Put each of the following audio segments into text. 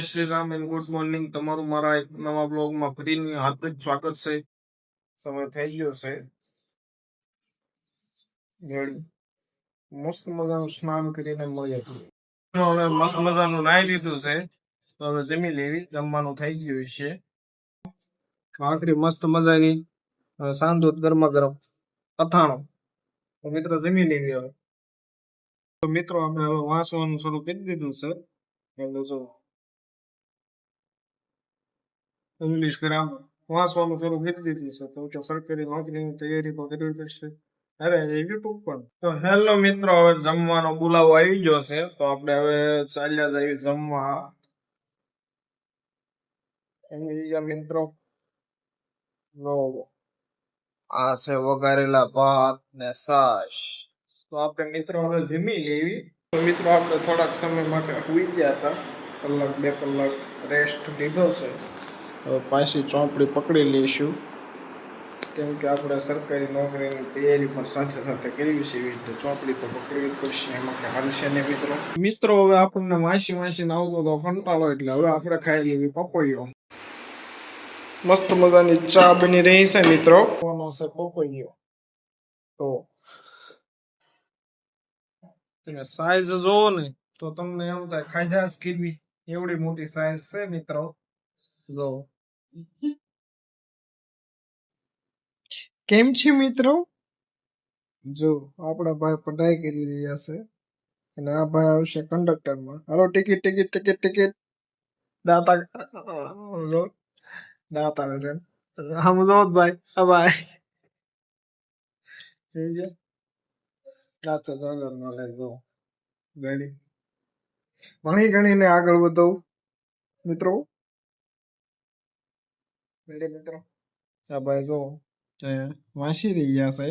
જય Shri Ram and good morning. તમારું મારા એક નવા બ્લોગમાં ફરીની હાર્દિક સ્વાગત છે. સમય થઈ ગયો છે રેડી. મસ્ત મજાનું સ્નાન કરીને મળીએ છીએ. હવે મસ્ત મજાનું નાહી લીધું છે તો હવે જમી લેવી. જમવાનું થઈ ગયું છે. ભાખરી મસ્ત મજાની, સાંદૂધ ગરમા ગરમ, અથાણું. તો મિત્રો જમી લેવી હવે. તો મિત્રો આપણે હવે વાંચવાનું શરૂ કરી દીધું છે. એટલે જો ઇંગ્લિશ ગ્રામર વાંચવાનું શરૂ કરી દીધું છે. તો સરકારી નોકરીની તૈયારી તો કરવી પડશે. અરે યુટ્યુબ પર. તો હેલો મિત્રો, હવે જમવાનો બોલાવો આવી ગયો છે તો આપણે હવે ચાલ્યા જઈએ જમવા. મિત્રો આ છે વઘારેલા ભાત ને છાશ. તો આપણે મિત્રો હવે જમી લેવી. તો મિત્રો આપણે થોડાક સમય માટે સુઈ ગયા હતા, કલાક બે કલાક રેસ્ટ લીધો છે. હવે પાછી ચોપડી પકડી લઈશું, કેમ કે આપણે સરકારી નોકરીની તૈયારી પણ સાથે સાથે કરવી છે એટલે ચોપડી તો પકડવી પડશે. એમાં કે હાલશે ને મિત્રો હવે આપણને વાંચીને આવતો તો કંટાળો, એટલે હવે આપણે ખાઈ લેવી પપૈયો. મસ્ત મજાની ચા બની રહી છે મિત્રો. છે પપૈયો. તો તમે સાઈઝ જોવો ને તો તમને એમ થાય ખાધા જ કરવી, એવડી મોટી સાઈઝ છે મિત્રો. જો કેમ છે મિત્રો? જો આપણા ભાઈ પઢાઈ કરી રહ્યા છે અને આ ભાઈ આવશે કંડક્ટરમાં. હાલો ટિકિટ ટિકિટ ટિકિટ ટિકિટ. દાતા દાંત આવે છે. સમજો ભાઈ. આ ભાઈ દાંતો નોલેજ જો ગાડી ભણી ગણીને આગળ વધો મિત્રો. મિત્રો આ ભાઈ જો વાંચી રહ્યા છે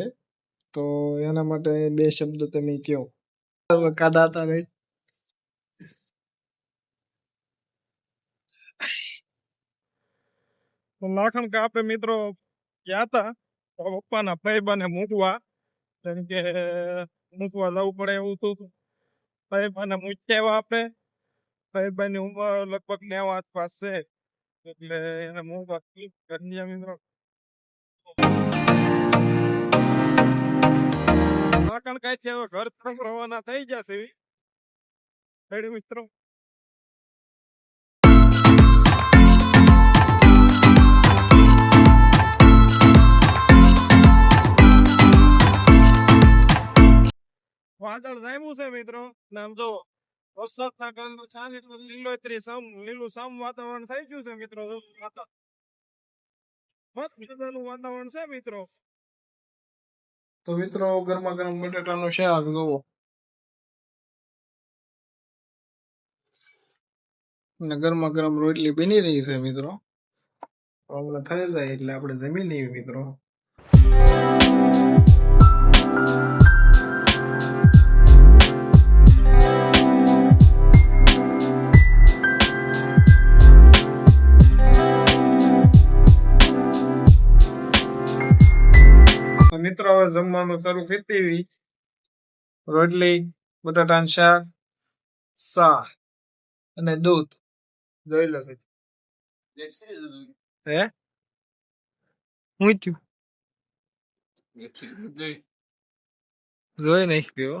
તો એના માટે બે શબ્દ તમે કહો. કાઢાતા નહીં. લાખણ કાપે મિત્રો ગયા હતા પપ્પાના ભાઈબાને મૂકવા, કેમ કે મૂકવા જવું પડે એવું હતું. ભાઈબાને મૂકી આવ્યા આપણે. ભાઈબાની ઉંમર લગભગ 90 આસપાસ છે એટલે એને મૂકવા કરી મિત્રો. લાખણ કઈ છે ઘર તરફ રવાના થઈ જશે મિત્રો. વાદળ જામ્યું છે મિત્રો. નામ જો વરસાદના કારણે છાની લીલોતરી લીલું સામ વાતાવરણ થઈ ગયું છે મિત્રો. મસ્ત મજાનું વાતાવરણ છે મિત્રો. તો મિત્રો ગરમા ગરમ બટાટાનું શાક જોવો અને ગરમા ગરમ રોટલી બની રહી છે મિત્રો. હમણાં થઈ જાય એટલે આપણે જમી લઈએ મિત્રો. મિત્રો હવે જમવાનું શરૂ કરી દેવી. રોટલી, બટાટાનું શાક, સા અને દૂધ. જોઈ લો હે હું થયું જોઈ નહીં ગયો.